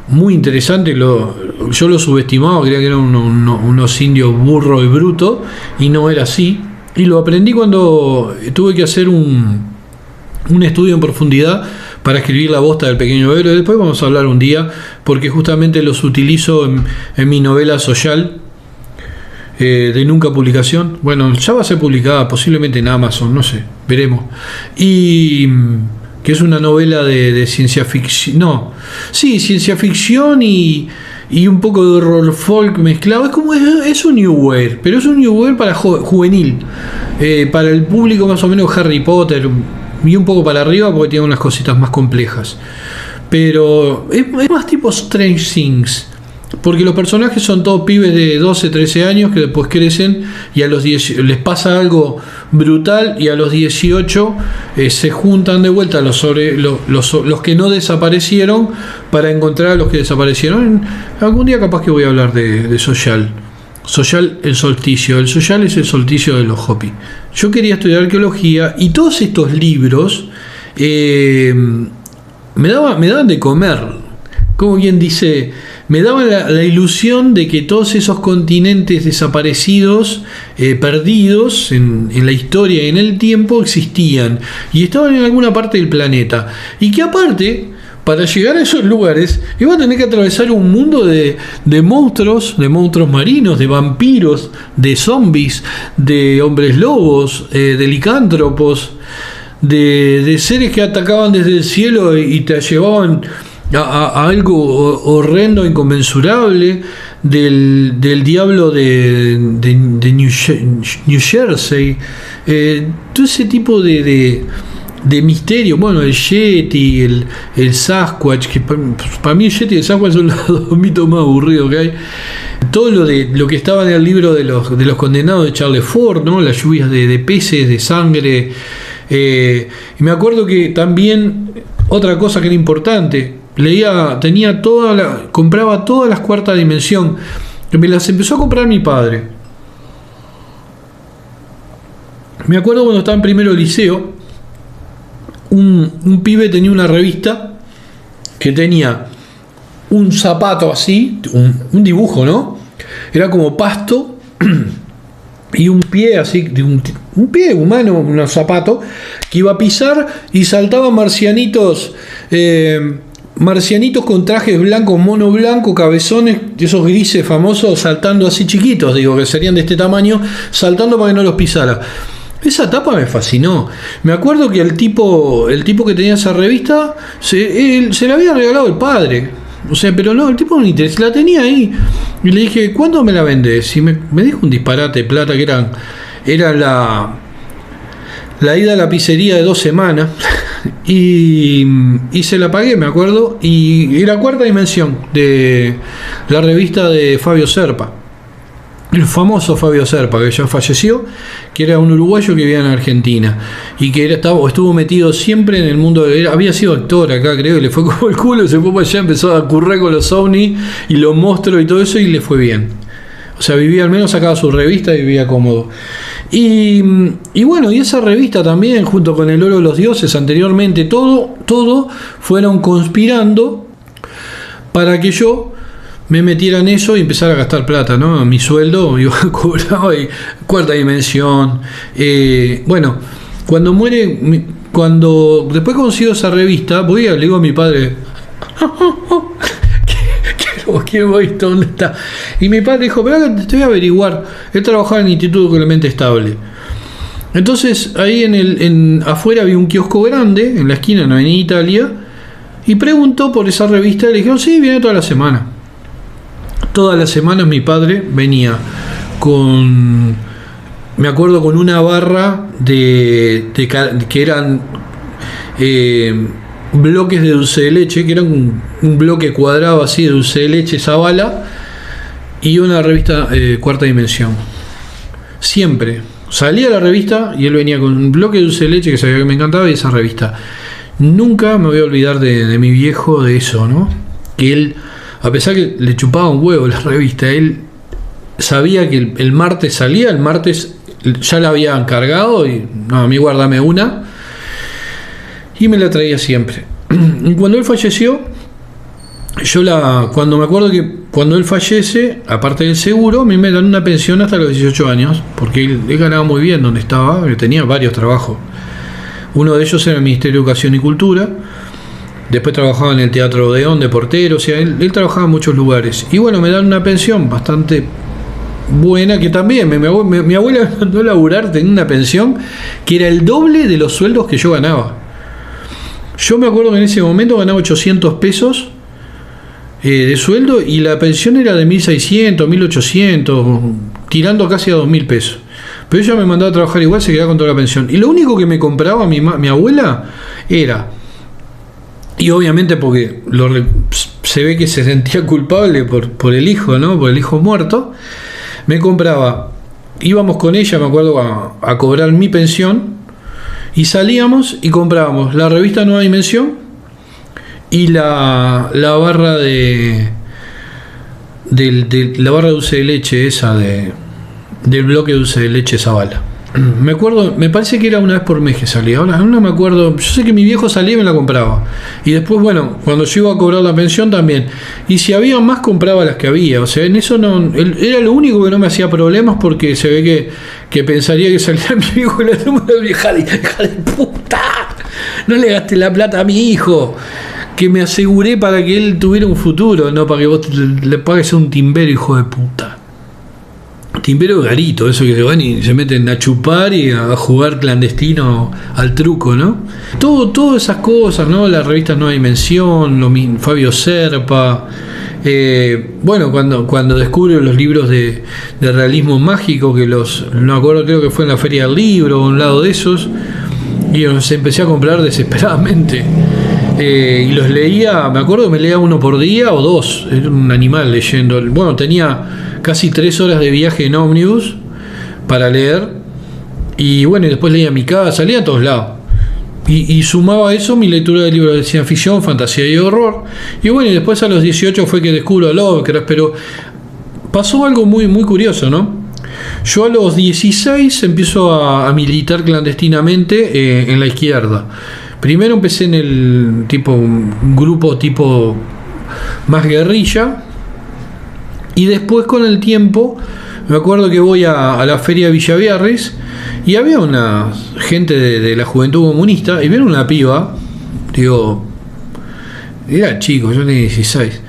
muy interesante. Yo lo subestimaba, creía que eran unos indios burros y brutos, y no era así. Y lo aprendí cuando tuve que hacer un estudio en profundidad para escribir La bosta del pequeño héroe. Después vamos a hablar un día, porque justamente los utilizo en mi novela Social, de nunca publicación. Bueno, ya va a ser publicada posiblemente en Amazon, no sé, veremos. Y que es una novela de ciencia ficción. No, sí, ciencia ficción y un poco de horror folk mezclado. Es un New Wave, pero es un New Wave para juvenil, para el público más o menos Harry Potter y un poco para arriba, porque tiene unas cositas más complejas. Pero es más tipo Strange Things, porque los personajes son todos pibes de 12, 13 años que después crecen y a los 10 les pasa algo brutal, y a los 18 se juntan de vuelta los que no desaparecieron para encontrar a los que desaparecieron. Algún día capaz que voy a hablar de Social. Social, el solsticio. El Social es el solsticio de los Hopi. Yo quería estudiar arqueología y todos estos libros me daban de comer. Como quien dice, me daban la ilusión de que todos esos continentes desaparecidos, perdidos en la historia y en el tiempo, existían y estaban en alguna parte del planeta. Y que aparte, para llegar a esos lugares, iba a tener que atravesar un mundo de monstruos marinos, de vampiros, de zombies, de hombres lobos, de licántropos, de seres que atacaban desde el cielo y te llevaban a algo horrendo, inconmensurable, del diablo de New Jersey, todo ese tipo de misterio. Bueno, el Yeti, el Sasquatch, que para mí el Yeti y el Sasquatch son los 2 mitos más aburridos que hay. Todo lo que estaba en el libro de los condenados de Charles Fort, ¿no? Las lluvias de peces, de sangre. Y me acuerdo que también otra cosa que era importante, compraba todas las cuarta dimensión, que me las empezó a comprar mi padre. Me acuerdo cuando estaba en primero liceo, un pibe tenía una revista que tenía un zapato así, un dibujo, ¿no? Era como pasto y un pie así, un pie humano, un zapato que iba a pisar y saltaban marcianitos con trajes blancos, mono blanco, cabezones, esos grises famosos, saltando así chiquitos, digo, que serían de este tamaño, saltando para que no los pisara. Esa tapa me fascinó. Me acuerdo que el tipo que tenía esa revista se la había regalado el padre. O sea, pero no, el tipo no le interesa, la tenía ahí. Y le dije, ¿cuándo me la vendes? Y me dijo un disparate de plata que era la ida a la pizzería de 2 semanas. y se la pagué, me acuerdo. Y era cuarta dimensión de la revista de Fabio Serpa. El famoso Fabio Serpa, que ya falleció, que era un uruguayo que vivía en Argentina y que estuvo metido siempre en el mundo. Había sido actor acá, creo, y le fue como el culo, y se fue para allá, empezó a currar con los ovnis y los monstruos y todo eso, y le fue bien. O sea, vivía, al menos sacaba su revista y vivía cómodo. Y bueno, y esa revista también, junto con El oro de los dioses, anteriormente, todo fueron conspirando para que yo me metiera en eso y empezara a gastar plata, ¿no? Mi sueldo iba cobrado y cuarta dimensión. Bueno, después consigo esa revista, le digo a mi padre, quiero ver dónde está. Y mi padre dijo, pero te voy a averiguar. Él trabajaba en el Instituto Clemente Estable. Entonces ahí afuera había un kiosco grande, en la esquina, en Avenida Italia. Y preguntó por esa revista y le dijeron, sí, viene toda la semana. Todas las semanas mi padre venía con, me acuerdo, con una barra que eran bloques de dulce de leche, que eran un bloque cuadrado así de dulce de leche Zabala, y una revista Cuarta Dimensión. Siempre salía la revista y él venía con un bloque de dulce de leche que sabía que me encantaba y esa revista. Nunca me voy a olvidar de mi viejo, de eso, ¿no? Que él, a pesar que le chupaba un huevo la revista, él sabía que el martes salía, el martes ya la había encargado y no, a mí guárdame una, y me la traía siempre. Y cuando él falleció, cuando me acuerdo que cuando él fallece, aparte del seguro, a mí me dan una pensión hasta los 18 años, porque él ganaba muy bien donde estaba, tenía varios trabajos. Uno de ellos era el Ministerio de Educación y Cultura, después trabajaba en el Teatro Odeón de portero, o sea, él trabajaba en muchos lugares. Y bueno, me dan una pensión bastante buena, que también mi abuela me mandó a laburar, tenía una pensión que era el doble de los sueldos que yo ganaba. Yo me acuerdo que en ese momento ganaba 800 pesos de sueldo y la pensión era de 1.600, 1.800, tirando casi a 2.000 pesos. Pero ella me mandaba a trabajar igual, se quedaba con toda la pensión. Y lo único que me compraba mi abuela era, y obviamente porque se ve que se sentía culpable por el hijo, ¿no? Por el hijo muerto, me compraba, íbamos con ella, me acuerdo, a cobrar mi pensión, y salíamos y comprábamos la revista Nueva Dimensión y la barra de la barra de dulce de leche esa del bloque de dulce de leche Zabala. Me acuerdo, me parece que era una vez por mes que salía, ahora no me acuerdo. Yo sé que mi viejo salía y me la compraba, y después, bueno, cuando yo iba a cobrar la pensión también, y si había más compraba las que había, o sea, en eso no, era lo único que no me hacía problemas, porque se ve que pensaría que salía mi viejo y la hija de puta, no le gasté la plata a mi hijo, que me aseguré para que él tuviera un futuro, no para que vos le pagues a un timbero, hijo de puta. Timbero garito, eso que se van y se meten a chupar y a jugar clandestino al truco, ¿no? Todas esas cosas, ¿no? Las revistas Nueva Dimensión, Fabio Serpa. Bueno, cuando descubro los libros de realismo mágico, que no me acuerdo, creo que fue en la Feria del Libro o un lado de esos, y los empecé a comprar desesperadamente. Y los leía, me acuerdo que me leía uno por día o dos, era un animal leyendo. Bueno, tenía casi 3 horas de viaje en ómnibus para leer, y bueno, y después leía en mi casa, leía a todos lados, y sumaba a eso mi lectura de libros de ciencia ficción, fantasía y horror. Y bueno, y después a los 18 fue que descubro a Lovecraft. Pero pasó algo muy, muy curioso, ¿no? Yo a los 16 empiezo a militar clandestinamente en la izquierda. Primero empecé en el un grupo tipo más guerrilla, y después con el tiempo me acuerdo que voy a la feria de Villaviarris y había una gente de la Juventud Comunista, y viene una piba, digo, era chico, yo tenía 16,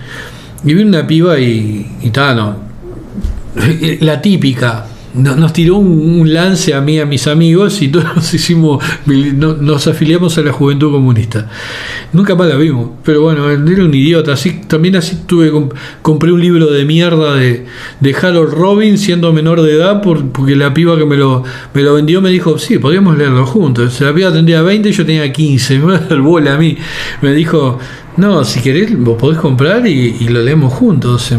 y viene una piba y no, la típica. Nos tiró un lance a mí y a mis amigos, y todos nos afiliamos a la Juventud Comunista. Nunca más la vimos, pero bueno, era un idiota. También compré un libro de mierda de Harold Robbins siendo menor de edad, porque la piba que me lo vendió me dijo, sí, podríamos leerlo juntos. O sea, la piba tendría 20 y yo tenía 15, me va a dar bola a mí. Me dijo, no, si querés vos podés comprar y lo leemos juntos.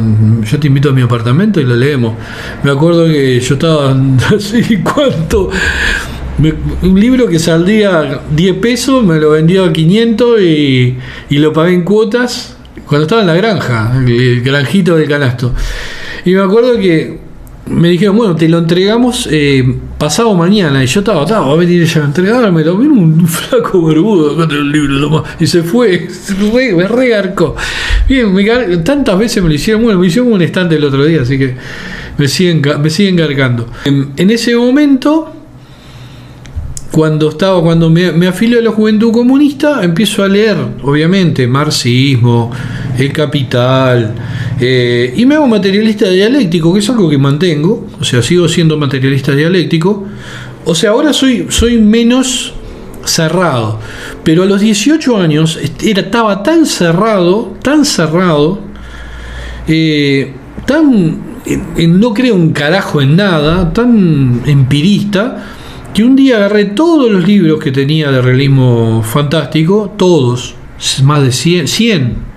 Yo te invito a mi apartamento y lo leemos. Me acuerdo que yo estaba, no sé cuánto, un libro que saldría 10 pesos, me lo vendió a 500 y lo pagué en cuotas cuando estaba en la granja, el granjito del canasto. Y me acuerdo que me dijeron, bueno, te lo entregamos pasado mañana. Y yo estaba, va a venir ella a entregármelo. Vino un flaco barbudo con el libro y se fue, me regarcó. Bien, tantas veces me lo hicieron. Bueno, me hicieron como un estante el otro día, así que me siguen cargando. En ese momento, cuando me afilio a la Juventud Comunista, empiezo a leer, obviamente, marxismo, El Capital, y me hago materialista dialéctico, que es algo que mantengo. O sea, sigo siendo materialista dialéctico. O sea, ahora soy menos cerrado. Pero a los 18 años estaba tan cerrado, no creo un carajo en nada, tan empirista, que un día agarré todos los libros que tenía de realismo fantástico, todos, más de 100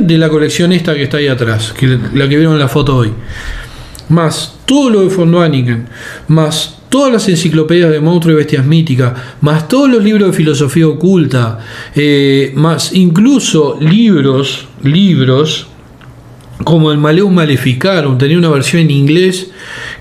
de la colección esta que está ahí atrás, la que vieron en la foto hoy, más todo lo de von Däniken, más todas las enciclopedias de monstruos y bestias míticas, más todos los libros de filosofía oculta, más incluso libros como el Maleum Maleficarum. Tenía una versión en inglés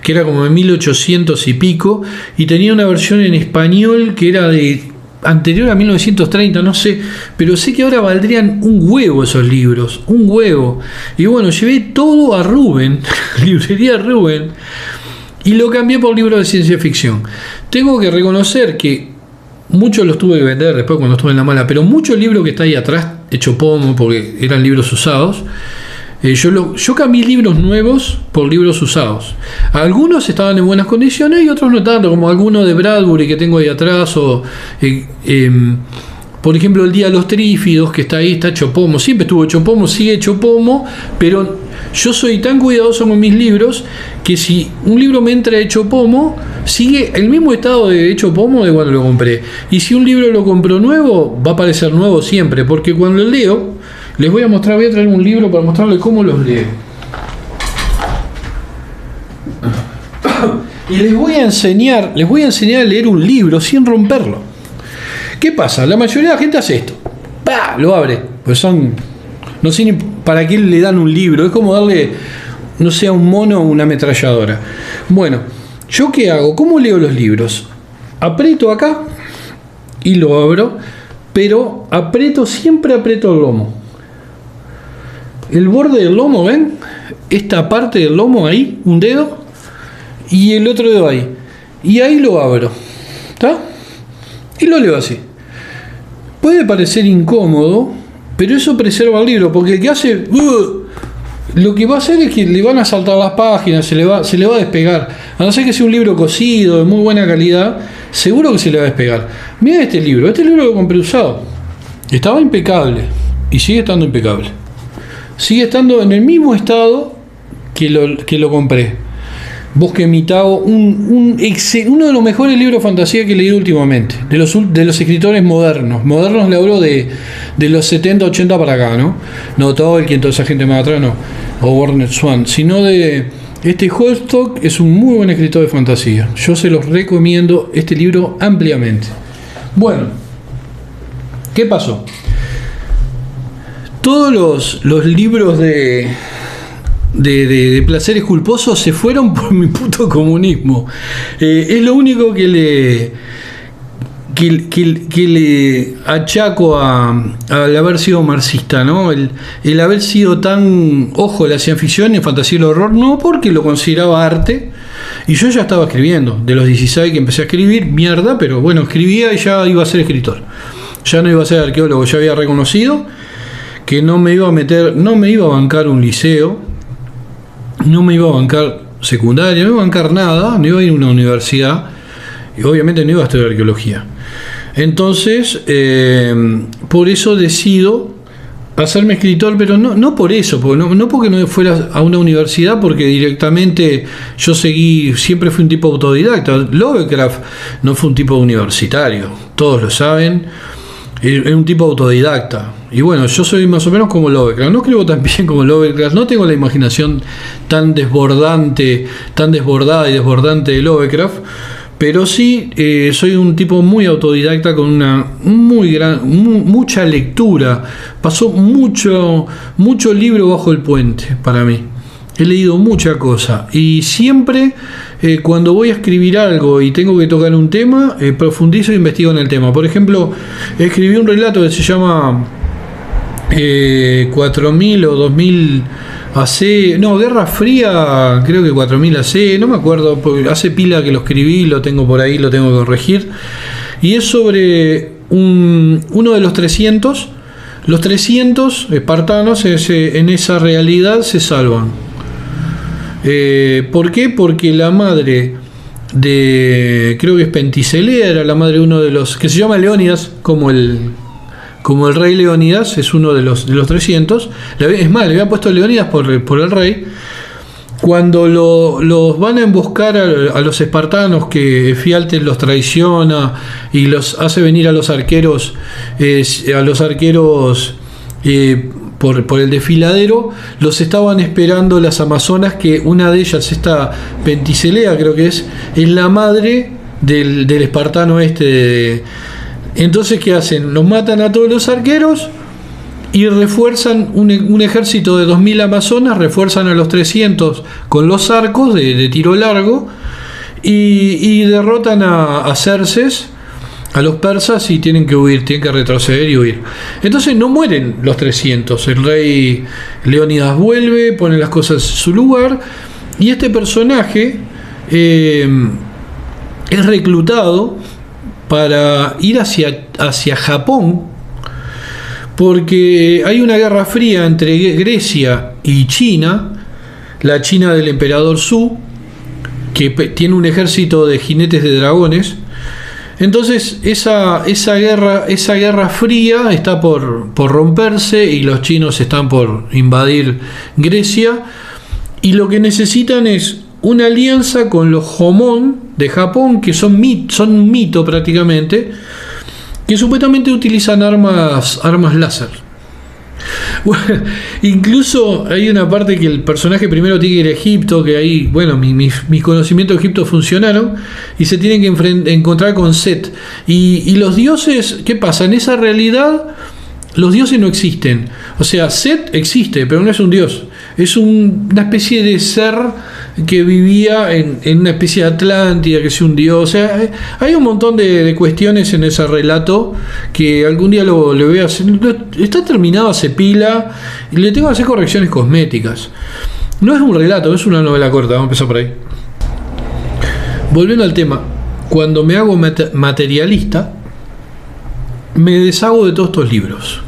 que era como de 1800 y pico, y tenía una versión en español que era de anterior a 1930, no sé, pero sé que ahora valdrían un huevo esos libros, un huevo. Y bueno, llevé todo a Rubén, librería Rubén, y lo cambié por libros de ciencia ficción. Tengo que reconocer que muchos los tuve que vender después cuando estuve en la mala, pero muchos libros que está ahí atrás, hecho pomo, porque eran libros usados. Yo cambié libros nuevos por libros usados. Algunos estaban en buenas condiciones y otros no tanto, como alguno de Bradbury que tengo ahí atrás, o por ejemplo el Día de los Trífidos, que está ahí, está hecho pomo. Siempre estuvo hecho pomo, sigue hecho pomo, pero yo soy tan cuidadoso con mis libros que si un libro me entra hecho pomo, sigue el mismo estado de hecho pomo de cuando lo compré. Y si un libro lo compro nuevo, va a parecer nuevo siempre, porque cuando lo leo, les voy a mostrar, voy a traer un libro para mostrarles cómo los leo. Y les voy a enseñar a leer un libro sin romperlo. ¿Qué pasa? La mayoría de la gente hace esto. ¡Pah! Lo abre. Pues no sé ni para qué le dan un libro. Es como darle, no sé, a un mono una ametralladora. Bueno, ¿yo qué hago? ¿Cómo leo los libros? Aprieto acá y lo abro, pero siempre aprieto el lomo. El borde del lomo, ¿ven? Esta parte del lomo ahí, un dedo, y el otro dedo ahí. Y ahí lo abro. ¿Está? Y lo leo así. Puede parecer incómodo, pero eso preserva el libro, porque el que hace... lo que va a hacer es que le van a saltar las páginas, se le va a despegar. A no ser que sea un libro cosido, de muy buena calidad, seguro que se le va a despegar. Mira este libro lo compré usado. Estaba impecable, y sigue estando impecable. Sigue estando en el mismo estado que lo compré. Bosque Mitao, uno de los mejores libros de fantasía que he leído últimamente, de los escritores modernos. Modernos le hablo de los 70, 80 para acá, ¿no? No Tolkien, toda esa gente más atrás, no. O Werner Swan, sino de este Holstock. Es un muy buen escritor de fantasía. Yo se los recomiendo este libro ampliamente. Bueno, ¿qué pasó? Todos los libros de placeres culposos se fueron por mi puto comunismo. Es lo único que le achaco al haber sido marxista, ¿no? El haber sido tan ojo de la ciencia ficción y fantasía y el horror, no porque lo consideraba arte. Y yo ya estaba escribiendo, de los 16 que empecé a escribir, mierda, pero bueno, escribía y ya iba a ser escritor. Ya no iba a ser arqueólogo, ya había reconocido que no me iba a bancar un liceo, no me iba a bancar secundaria, no iba a bancar nada, no iba a ir a una universidad y obviamente no iba a estudiar arqueología. Entonces, por eso decido hacerme escritor, pero no por eso, no porque no fuera a una universidad, porque directamente yo siempre fui un tipo autodidacta. Lovecraft no fue un tipo universitario, todos lo saben, es un tipo autodidacta. Y bueno, yo soy más o menos como Lovecraft. No escribo tan bien como Lovecraft, no tengo la imaginación tan desbordada y desbordante de Lovecraft, pero sí soy un tipo muy autodidacta con una mucha lectura. Pasó mucho libro bajo el puente para mí. He leído mucha cosa y siempre cuando voy a escribir algo y tengo que tocar un tema, profundizo e investigo en el tema. Por ejemplo, escribí un relato que se llama 4000 o 2000 AC, no, Guerra Fría, creo que 4000 AC, no me acuerdo, porque hace pila que lo escribí, lo tengo por ahí, lo tengo que corregir. Y es sobre uno de los 300. Los 300 espartanos en esa realidad se salvan. ¿Por qué? Porque la madre creo que es Penticilea, era la madre de uno de los, que se llama Leónidas, como el rey Leónidas, es uno de los 300. Es más, le había puesto Leónidas por el rey. Cuando los van a emboscar a los espartanos, que Efialtes los traiciona y los hace venir a los arqueros, por el desfiladero, los estaban esperando las amazonas, que una de ellas, esta Penticilea creo que es la madre del espartano este. Entonces, ¿qué hacen? Los matan a todos los arqueros y refuerzan un ejército de 2000 amazonas, refuerzan a los 300 con los arcos de tiro largo, y derrotan a Xerxes, a los persas, y tienen que huir, tienen que retroceder y huir. Entonces no mueren los 300, el rey Leónidas vuelve, pone las cosas en su lugar, y este personaje es reclutado para ir hacia Japón, porque hay una guerra fría entre Grecia y China, la China del emperador Zhou, que tiene un ejército de jinetes de dragones. Entonces esa guerra fría está por romperse, y los chinos están por invadir Grecia, y lo que necesitan es una alianza con los Jomon de Japón, que son un mito prácticamente, que supuestamente utilizan armas láser. Bueno, incluso hay una parte que el personaje primero tiene que ir a Egipto, que ahí, bueno, mis conocimientos de Egipto funcionaron, y se tienen que encontrar con Set. Y los dioses, ¿qué pasa? En esa realidad, los dioses no existen. O sea, Set existe, pero no es un dios. Es una especie de ser que vivía en una especie de Atlántida, que es un dios. O sea, hay un montón de cuestiones en ese relato que algún día le voy a hacer. Está terminado hace pila y le tengo que hacer correcciones cosméticas. No es un relato, es una novela corta. Vamos a empezar por ahí. Volviendo al tema, cuando me hago materialista, me deshago de todos estos libros.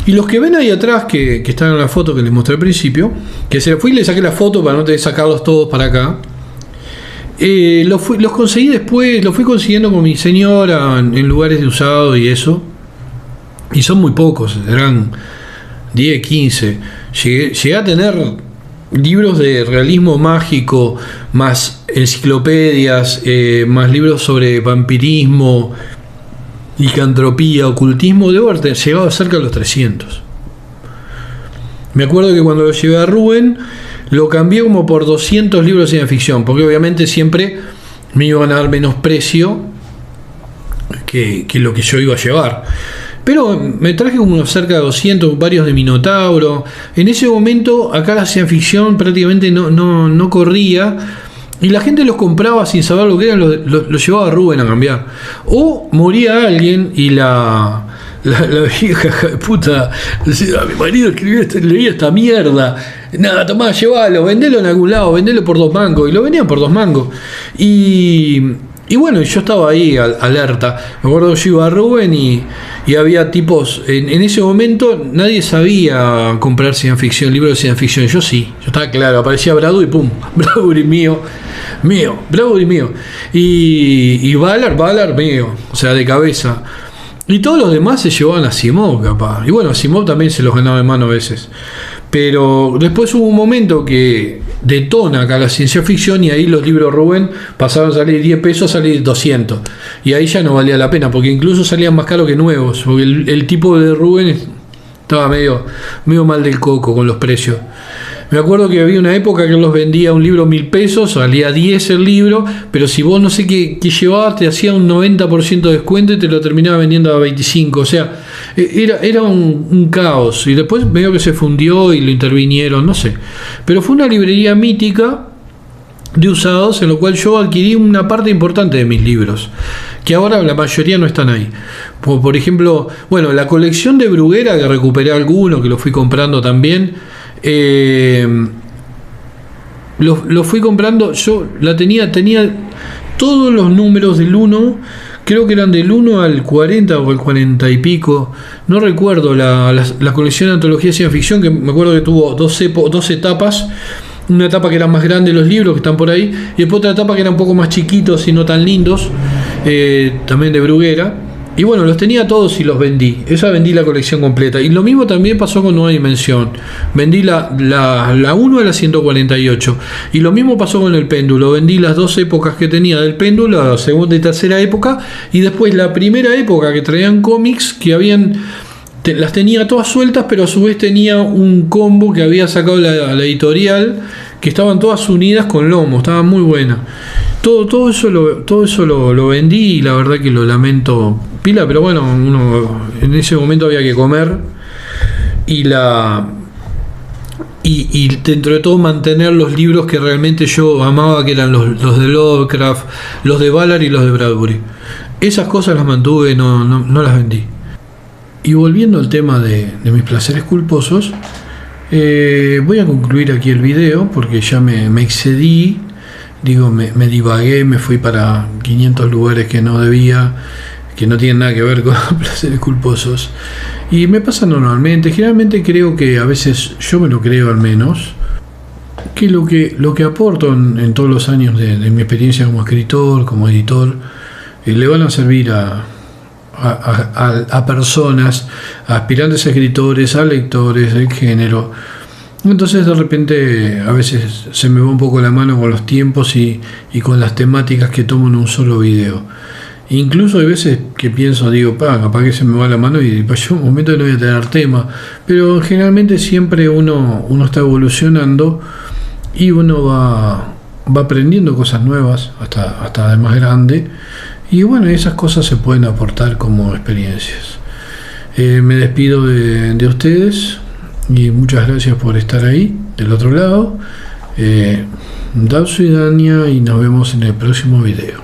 Y los que ven ahí atrás, que están en la foto que les mostré al principio, que fui y le saqué la foto para no tener que sacarlos todos para acá, los conseguí después, los fui consiguiendo con mi señora en lugares de usado y eso, y son muy pocos, eran 10, 15. Llegué a tener libros de realismo mágico, más enciclopedias, más libros sobre vampirismo, licantropía, ocultismo. Debo haber llegado cerca de los 300. Me acuerdo que cuando lo llevé a Rubén, lo cambié como por 200 libros de ciencia ficción, porque obviamente siempre me iban a dar menos precio que lo que yo iba a llevar. Pero me traje como cerca de 200, varios de Minotauro. En ese momento acá la ciencia ficción prácticamente no corría, y la gente los compraba sin saber lo que eran, los llevaba a Rubén a cambiar. O moría alguien y la vieja de puta decía: mi marido leía esta mierda. Nada, tomá, llévalo, vendelo en algún lado, vendelo por 2 mangos. Y lo vendían por 2 mangos. Y bueno, yo estaba ahí alerta. Me acuerdo que yo iba a Rubén y había tipos. En ese momento nadie sabía comprar ciencia ficción, libros de ciencia ficción. Yo sí, yo estaba claro. Aparecía Bradbury y pum, Bradbury mío, Bradbury mío. Y Ballard mío, o sea, de cabeza. Y todos los demás se llevaban a Asimov, capaz. Y bueno, Asimov también se los ganaba de mano a veces. Pero después hubo un momento que detona acá la ciencia ficción, y ahí los libros Rubén pasaron a salir 10 pesos a salir 200. Y ahí ya no valía la pena, porque incluso salían más caros que nuevos. Porque el tipo de Rubén estaba medio mal del coco con los precios. Me acuerdo que había una época que los vendía un libro 1000 pesos, salía 10 el libro, pero si vos no sé qué llevabas, te hacía un 90% de descuento y te lo terminaba vendiendo a 25. O sea, era un caos. Y después medio que se fundió y lo intervinieron, no sé. Pero fue una librería mítica de usados, en lo cual yo adquirí una parte importante de mis libros, que ahora la mayoría no están ahí. Por ejemplo, bueno, la colección de Bruguera, que recuperé alguno, que lo fui comprando también. Lo fui comprando, yo la tenía todos los números del 1, creo que eran del 1 al 40 o al 40 y pico, no recuerdo, la colección de antología de ciencia ficción, que me acuerdo que tuvo dos etapas, una etapa que eran más grandes los libros que están por ahí, y después otra etapa que eran un poco más chiquitos y no tan lindos, también de Bruguera. Y bueno, los tenía todos y los vendí. Esa vendí la colección completa. Y lo mismo también pasó con Nueva Dimensión. Vendí la 1 a la 148. Y lo mismo pasó con el péndulo. Vendí las dos épocas que tenía del péndulo, la segunda y tercera época. Y después la primera época que traían cómics que las tenía todas sueltas, pero a su vez tenía un combo que había sacado la editorial, que estaban todas unidas con lomo. Estaba muy buena. Todo eso lo vendí, y la verdad que lo lamento pila, pero bueno, en ese momento había que comer y dentro de todo mantener los libros que realmente yo amaba, que eran los de Lovecraft, los de Ballard y los de Bradbury. Esas cosas las mantuve, no las vendí. Y volviendo al tema de mis placeres culposos, voy a concluir aquí el video porque ya me excedí. Digo, me divagué, me fui para 500 lugares que no debía, que no tienen nada que ver con placeres culposos. Y me pasa normalmente, generalmente creo que a veces, yo me lo creo al menos, que lo que aporto en todos los años de mi experiencia como escritor, como editor, le van a servir a personas, a aspirantes a escritores, a lectores del género. Entonces de repente a veces se me va un poco la mano con los tiempos y con las temáticas que tomo en un solo video. Incluso hay veces que pienso, digo, capaz que se me va la mano y yo un momento que no voy a tener tema. Pero generalmente siempre uno está evolucionando y uno va aprendiendo cosas nuevas hasta de más grande. Y bueno, esas cosas se pueden aportar como experiencias. Me despido de ustedes. Y muchas gracias por estar ahí, del otro lado. Soy Dania y nos vemos en el próximo video.